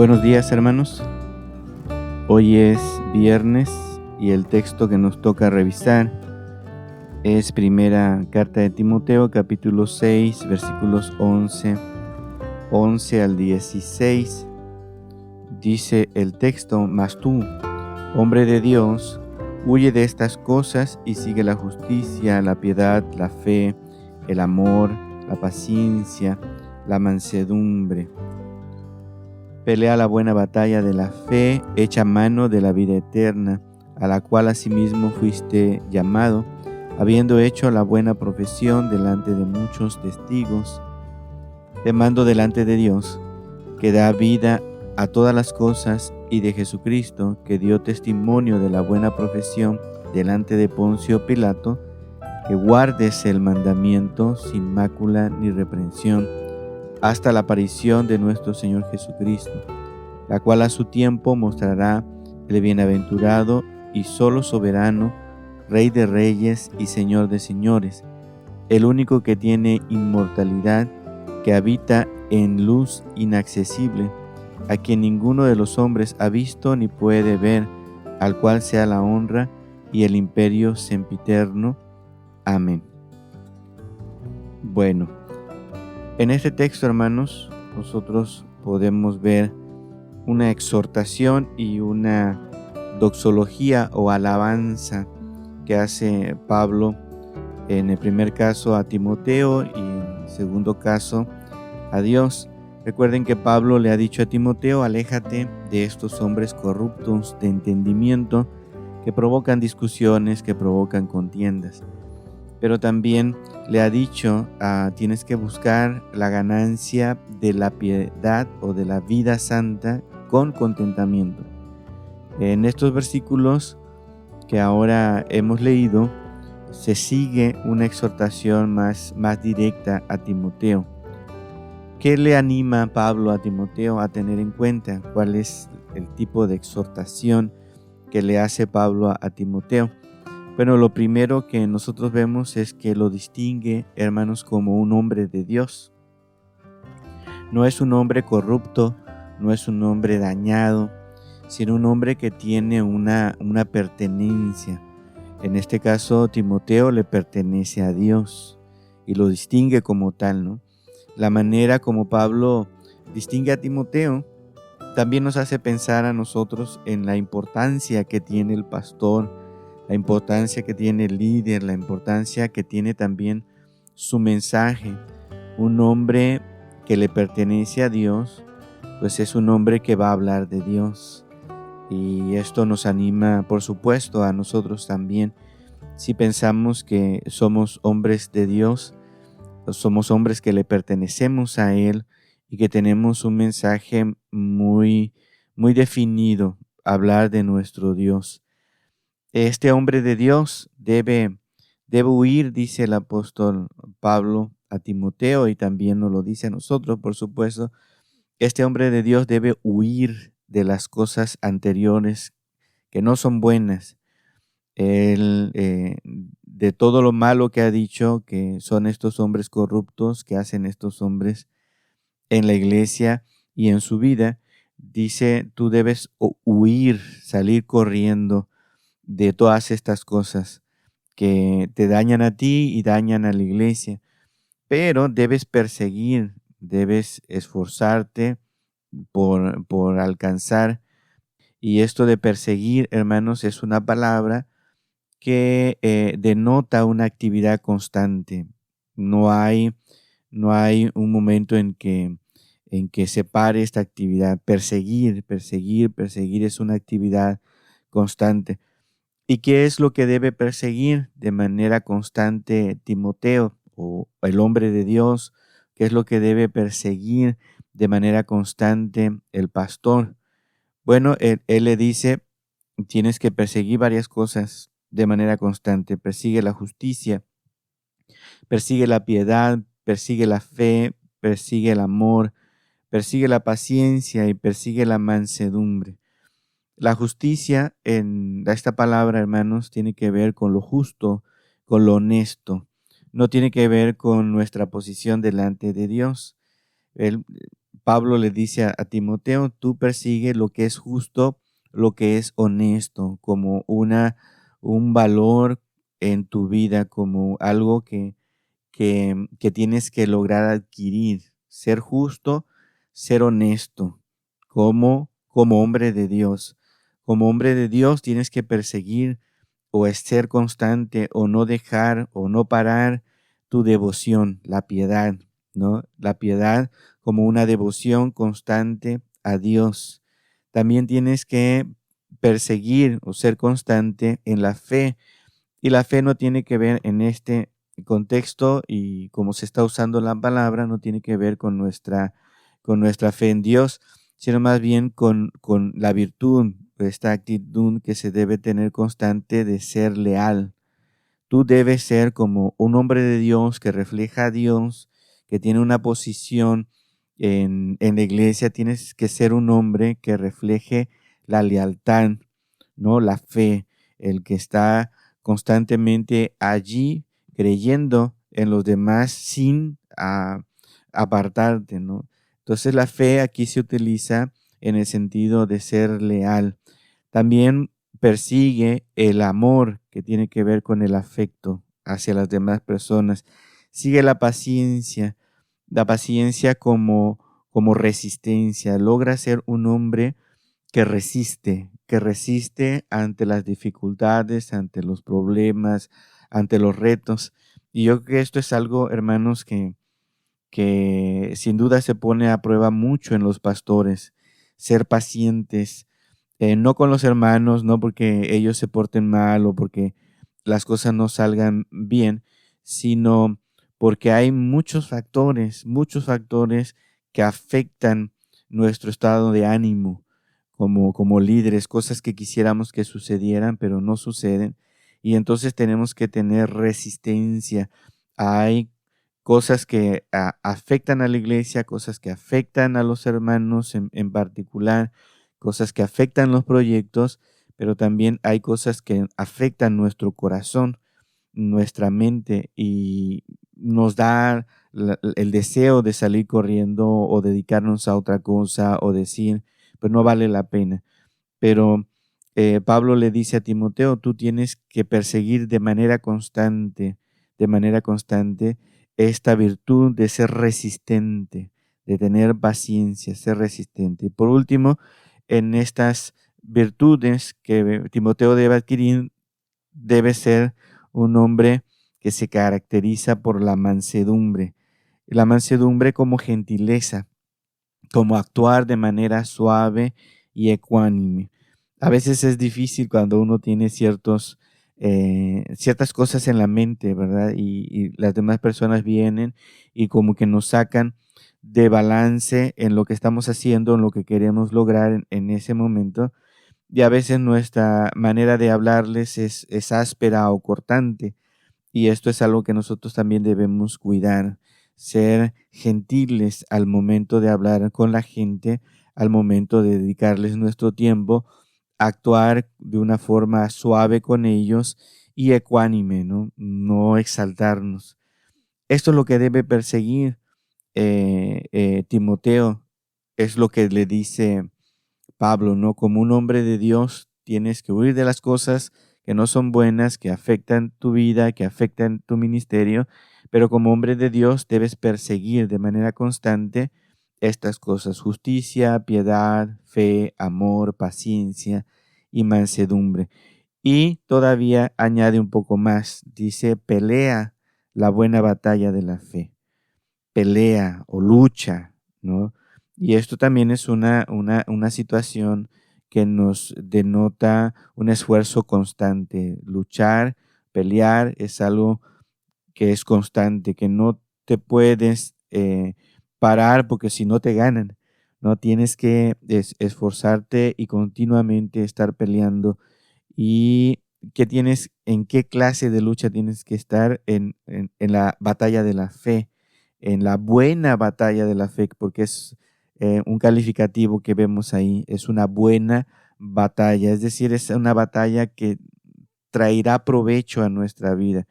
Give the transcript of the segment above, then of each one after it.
Buenos días, hermanos. Hoy es viernes y el texto que nos toca revisar es primera carta de Timoteo, capítulo 6, versículos 11 al 16. Dice el texto: Mas tú, hombre de Dios, huye de estas cosas y sigue la justicia, la piedad, la fe, el amor, la paciencia, la mansedumbre. Pelea la buena batalla de la fe, echa mano de la vida eterna, a la cual asimismo fuiste llamado, habiendo hecho la buena profesión delante de muchos testigos. Te mando delante de Dios, que da vida a todas las cosas, y de Jesucristo, que dio testimonio de la buena profesión delante de Poncio Pilato, que guardes el mandamiento sin mácula ni reprensión, hasta la aparición de nuestro Señor Jesucristo, la cual a su tiempo mostrará el bienaventurado y solo soberano, Rey de reyes y Señor de señores, el único que tiene inmortalidad, que habita en luz inaccesible, a quien ninguno de los hombres ha visto ni puede ver, al cual sea la honra y el imperio sempiterno. Amén. Bueno, en este texto, hermanos, nosotros podemos ver una exhortación y una doxología o alabanza que hace Pablo, en el primer caso a Timoteo y en el segundo caso a Dios. Recuerden que Pablo le ha dicho a Timoteo: aléjate de estos hombres corruptos de entendimiento que provocan discusiones, que provocan contiendas. Pero también le ha dicho, tienes que buscar la ganancia de la piedad o de la vida santa con contentamiento. En estos versículos que ahora hemos leído, se sigue una exhortación más directa a Timoteo. ¿Qué le anima a Pablo a Timoteo a tener en cuenta? ¿Cuál es el tipo de exhortación que le hace Pablo a Timoteo? Bueno, lo primero que nosotros vemos es que lo distingue, hermanos, como un hombre de Dios. No es un hombre corrupto, no es un hombre dañado, sino un hombre que tiene una pertenencia. En este caso, Timoteo le pertenece a Dios y lo distingue como tal, ¿no? La manera como Pablo distingue a Timoteo también nos hace pensar a nosotros en la importancia que tiene el pastor, la importancia que tiene el líder, la importancia que tiene también su mensaje. Un hombre que le pertenece a Dios, pues es un hombre que va a hablar de Dios. Y esto nos anima, por supuesto, a nosotros también. Si pensamos que somos hombres de Dios, somos hombres que le pertenecemos a Él y que tenemos un mensaje muy definido, hablar de nuestro Dios. Este hombre de Dios debe huir, dice el apóstol Pablo a Timoteo, y también nos lo dice a nosotros, por supuesto. Este hombre de Dios debe huir de las cosas anteriores que no son buenas. Él, de todo lo malo que ha dicho que son estos hombres corruptos, que hacen estos hombres en la iglesia y en su vida, dice: tú debes huir, salir corriendo de todas estas cosas que te dañan a ti y dañan a la iglesia, pero debes perseguir, debes esforzarte por alcanzar. Y esto de perseguir, hermanos, es una palabra que denota una actividad constante. No hay un momento en que se pare esta actividad. Perseguir es una actividad constante. ¿Y qué es lo que debe perseguir de manera constante Timoteo, o el hombre de Dios? ¿Qué es lo que debe perseguir de manera constante el pastor? Bueno, él le dice: tienes que perseguir varias cosas de manera constante. Persigue la justicia, persigue la piedad, persigue la fe, persigue el amor, persigue la paciencia y persigue la mansedumbre. La justicia, en esta palabra, hermanos, tiene que ver con lo justo, con lo honesto. No tiene que ver con nuestra posición delante de Dios. Pablo le dice a Timoteo, tú persigue lo que es justo, lo que es honesto, como un valor en tu vida, como algo que tienes que lograr adquirir, ser justo, ser honesto, como hombre de Dios. Como hombre de Dios tienes que perseguir o es ser constante o no dejar o no parar tu devoción, la piedad, ¿no? La piedad como una devoción constante a Dios. También tienes que perseguir o ser constante en la fe. Y la fe no tiene que ver en este contexto y como se está usando la palabra, no tiene que ver con nuestra fe en Dios, sino más bien con la virtud, esta actitud que se debe tener constante de ser leal. Tú debes ser como un hombre de Dios que refleja a Dios, que tiene una posición en la iglesia. Tienes que ser un hombre que refleje la lealtad, ¿no? La fe, el que está constantemente allí creyendo en los demás sin apartarte, ¿no? Entonces la fe aquí se utiliza en el sentido de ser leal. También persigue el amor que tiene que ver con el afecto hacia las demás personas. Sigue la paciencia como resistencia. Logra ser un hombre que resiste ante las dificultades, ante los problemas, ante los retos. Y yo creo que esto es algo, hermanos, que sin duda se pone a prueba mucho en los pastores. Ser pacientes, no con los hermanos, no porque ellos se porten mal o porque las cosas no salgan bien, sino porque hay muchos factores que afectan nuestro estado de ánimo como líderes, cosas que quisiéramos que sucedieran, pero no suceden. Y entonces tenemos que tener resistencia. Hay cosas que afectan a la iglesia, cosas que afectan a los hermanos en particular, cosas que afectan los proyectos, pero también hay cosas que afectan nuestro corazón, nuestra mente y nos da el deseo de salir corriendo o dedicarnos a otra cosa o decir, pues no vale la pena. Pero Pablo le dice a Timoteo, tú tienes que perseguir de manera constante, esta virtud de ser resistente, de tener paciencia, ser resistente. Y por último, en estas virtudes que Timoteo debe adquirir, debe ser un hombre que se caracteriza por la mansedumbre. La mansedumbre como gentileza, como actuar de manera suave y ecuánime. A veces es difícil cuando uno tiene ciertas cosas en la mente, ¿verdad? Y las demás personas vienen y como que nos sacan de balance en lo que estamos haciendo, en lo que queremos lograr en ese momento. Y a veces nuestra manera de hablarles es áspera o cortante. Y esto es algo que nosotros también debemos cuidar, ser gentiles al momento de hablar con la gente, al momento de dedicarles nuestro tiempo, actuar de una forma suave con ellos y ecuánime, ¿no? No exaltarnos. Esto es lo que debe perseguir Timoteo, es lo que le dice Pablo, ¿no? Como un hombre de Dios, tienes que huir de las cosas que no son buenas, que afectan tu vida, que afectan tu ministerio, pero como hombre de Dios debes perseguir de manera constante estas cosas: justicia, piedad, fe, amor, paciencia y mansedumbre. Y todavía añade un poco más, dice, pelea la buena batalla de la fe, pelea o lucha, ¿no? Y esto también es una situación que nos denota un esfuerzo constante. Luchar, pelear es algo que es constante, que no te puedes parar porque si no te ganan, ¿no? Tienes que esforzarte y continuamente estar peleando. ¿Y en qué clase de lucha tienes que estar? En la batalla de la fe, en la buena batalla de la fe, porque es un calificativo que vemos ahí, es una buena batalla, es decir, es una batalla que traerá provecho a nuestra vida.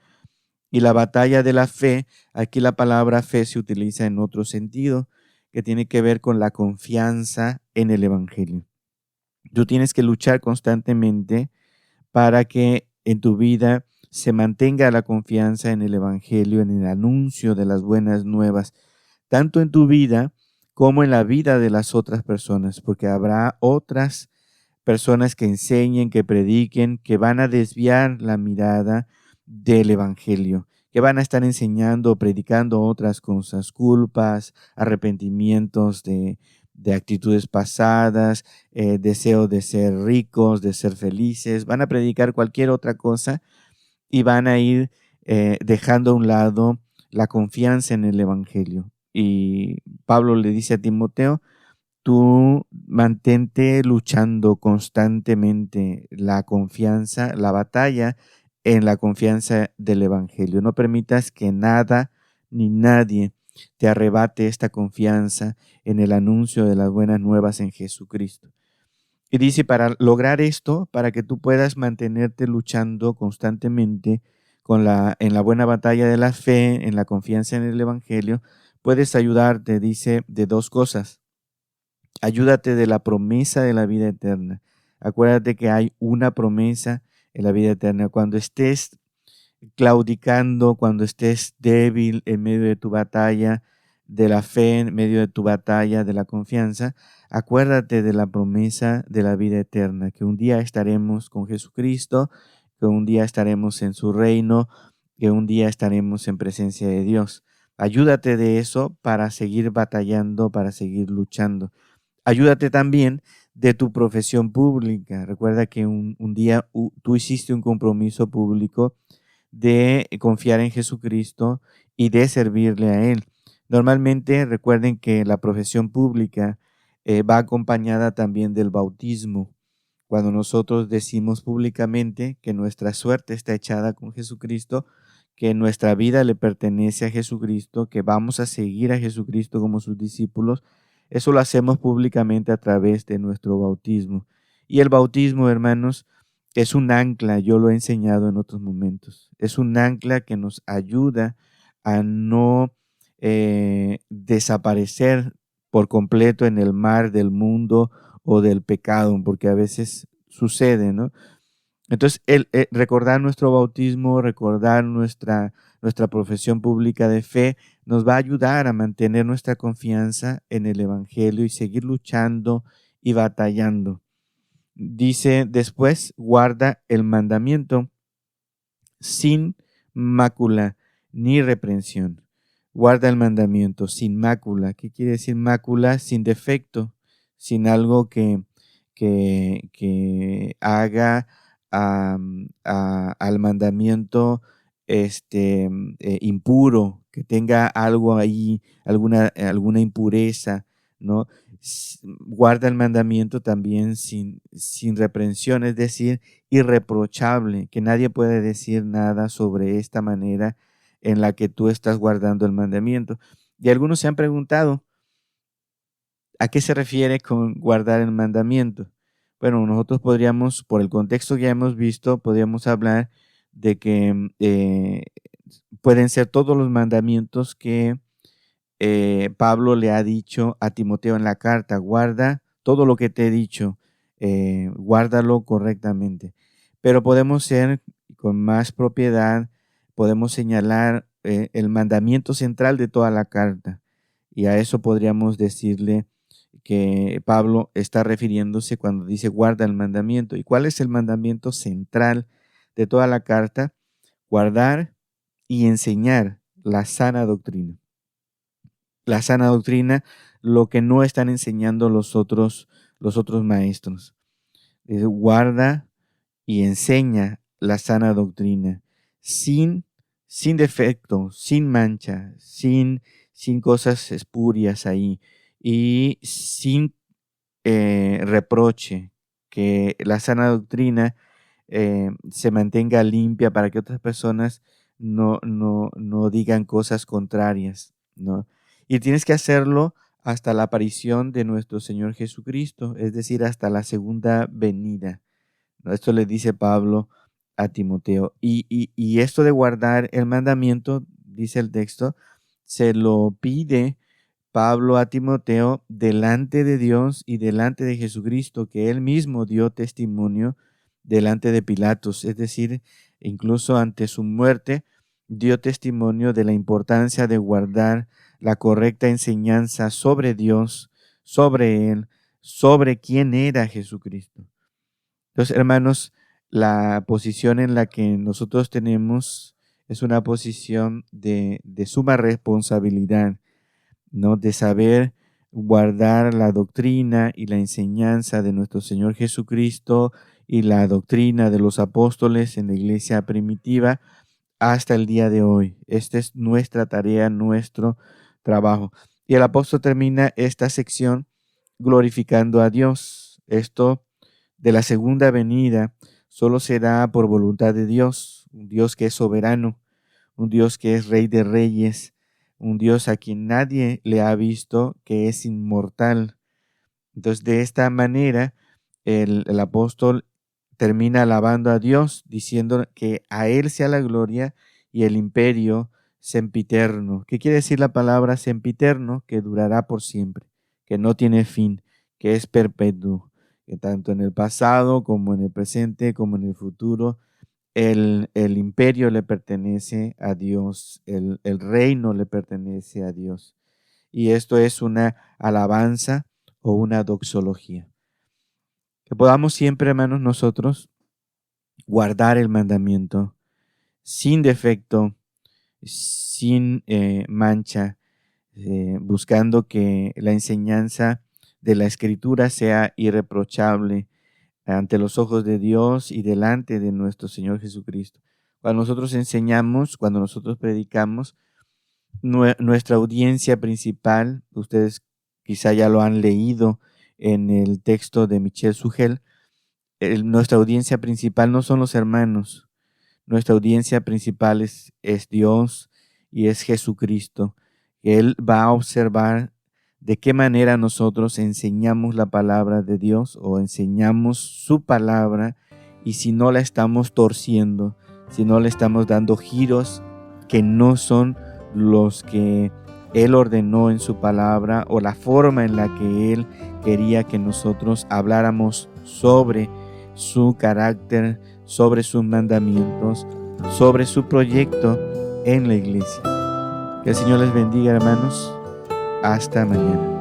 Y la batalla de la fe, aquí la palabra fe se utiliza en otro sentido, que tiene que ver con la confianza en el Evangelio. Tú tienes que luchar constantemente para que en tu vida se mantenga la confianza en el Evangelio, en el anuncio de las buenas nuevas, tanto en tu vida como en la vida de las otras personas, porque habrá otras personas que enseñen, que prediquen, que van a desviar la mirada del Evangelio, que van a estar enseñando o predicando otras cosas, culpas, arrepentimientos de actitudes pasadas, deseo de ser ricos, de ser felices, van a predicar cualquier otra cosa y van a ir dejando a un lado la confianza en el Evangelio. Y Pablo le dice a Timoteo, tú mantente luchando constantemente la confianza, la batalla en la confianza del Evangelio. No permitas que nada ni nadie te arrebate esta confianza en el anuncio de las buenas nuevas en Jesucristo. Y dice, para lograr esto, para que tú puedas mantenerte luchando constantemente en la buena batalla de la fe, en la confianza en el Evangelio, puedes ayudarte, dice, de dos cosas. Ayúdate de la promesa de la vida eterna. Acuérdate que hay una promesa en la vida eterna. Cuando estés claudicando, cuando estés débil en medio de tu batalla de la fe, en medio de tu batalla de la confianza, acuérdate de la promesa de la vida eterna, que un día estaremos con Jesucristo, que un día estaremos en su reino, que un día estaremos en presencia de Dios. Ayúdate de eso para seguir batallando, para seguir luchando. Ayúdate también de tu profesión pública. Recuerda que un día tú hiciste un compromiso público de confiar en Jesucristo y de servirle a Él. Normalmente recuerden que la profesión pública va acompañada también del bautismo. Cuando nosotros decimos públicamente que nuestra suerte está echada con Jesucristo, que nuestra vida le pertenece a Jesucristo, que vamos a seguir a Jesucristo como sus discípulos, eso lo hacemos públicamente a través de nuestro bautismo. Y el bautismo, hermanos, es un ancla, yo lo he enseñado en otros momentos, es un ancla que nos ayuda a no desaparecer por completo en el mar del mundo o del pecado, porque a veces sucede, ¿no? Entonces, recordar nuestro bautismo, recordar nuestra profesión pública de fe, nos va a ayudar a mantener nuestra confianza en el Evangelio y seguir luchando y batallando. Dice después, guarda el mandamiento sin mácula ni reprensión. Guarda el mandamiento sin mácula. ¿Qué quiere decir mácula? Sin defecto, sin algo que haga al mandamiento impuro, que tenga algo ahí, alguna impureza, ¿no? Guarda el mandamiento también sin reprensión, es decir, irreprochable, que nadie puede decir nada sobre esta manera en la que tú estás guardando el mandamiento. Y algunos se han preguntado, ¿a qué se refiere con guardar el mandamiento? Bueno, nosotros podríamos, por el contexto que ya hemos visto, podríamos hablar de que pueden ser todos los mandamientos que Pablo le ha dicho a Timoteo en la carta, guarda todo lo que te he dicho, guárdalo correctamente. Pero podemos ser con más propiedad, podemos señalar el mandamiento central de toda la carta. Y a eso podríamos decirle que Pablo está refiriéndose cuando dice guarda el mandamiento. ¿Y cuál es el mandamiento central de toda la carta? Guardar y enseñar la sana doctrina. La sana doctrina, lo que no están enseñando los otros maestros. Guarda y enseña la sana doctrina sin defecto, sin mancha, sin cosas espurias ahí y sin reproche, que la sana doctrina se mantenga limpia para que otras personas no digan cosas contrarias, ¿no? Y tienes que hacerlo hasta la aparición de nuestro Señor Jesucristo, es decir, hasta la segunda venida, ¿no? Esto le dice Pablo a Timoteo. Y esto de guardar el mandamiento, dice el texto, se lo pide Pablo a Timoteo delante de Dios y delante de Jesucristo, que él mismo dio testimonio delante de Pilatos, es decir, incluso ante su muerte, dio testimonio de la importancia de guardar la correcta enseñanza sobre Dios, sobre él, sobre quién era Jesucristo. Entonces, hermanos, la posición en la que nosotros tenemos es una posición de suma responsabilidad, ¿no? De saber guardar la doctrina y la enseñanza de nuestro Señor Jesucristo y la doctrina de los apóstoles en la iglesia primitiva hasta el día de hoy. Esta es nuestra tarea, nuestro trabajo. Y el apóstol termina esta sección glorificando a Dios. Esto de la segunda venida solo será por voluntad de Dios, un Dios que es soberano, un Dios que es Rey de Reyes, un Dios a quien nadie le ha visto, que es inmortal. Entonces, de esta manera, el apóstol termina alabando a Dios, diciendo que a Él sea la gloria y el imperio sempiterno. ¿Qué quiere decir la palabra sempiterno? Que durará por siempre, que no tiene fin, que es perpetuo, que tanto en el pasado como en el presente como en el futuro, el imperio le pertenece a Dios, el reino le pertenece a Dios. Y esto es una alabanza o una doxología. Que podamos siempre, hermanos, nosotros guardar el mandamiento sin defecto, sin mancha, buscando que la enseñanza de la Escritura sea irreprochable ante los ojos de Dios y delante de nuestro Señor Jesucristo. Cuando nosotros enseñamos, cuando nosotros predicamos, nuestra audiencia principal, ustedes quizá ya lo han leído en el texto de Michel Sugel, nuestra audiencia principal no son los hermanos, nuestra audiencia principal es Dios y es Jesucristo. Él va a observar de qué manera nosotros enseñamos la palabra de Dios o enseñamos su palabra, y si no la estamos torciendo, si no le estamos dando giros que no son los que Él ordenó en su palabra o la forma en la que Él quería que nosotros habláramos sobre su carácter, sobre sus mandamientos, sobre su proyecto en la iglesia. Que el Señor les bendiga, hermanos. Hasta mañana.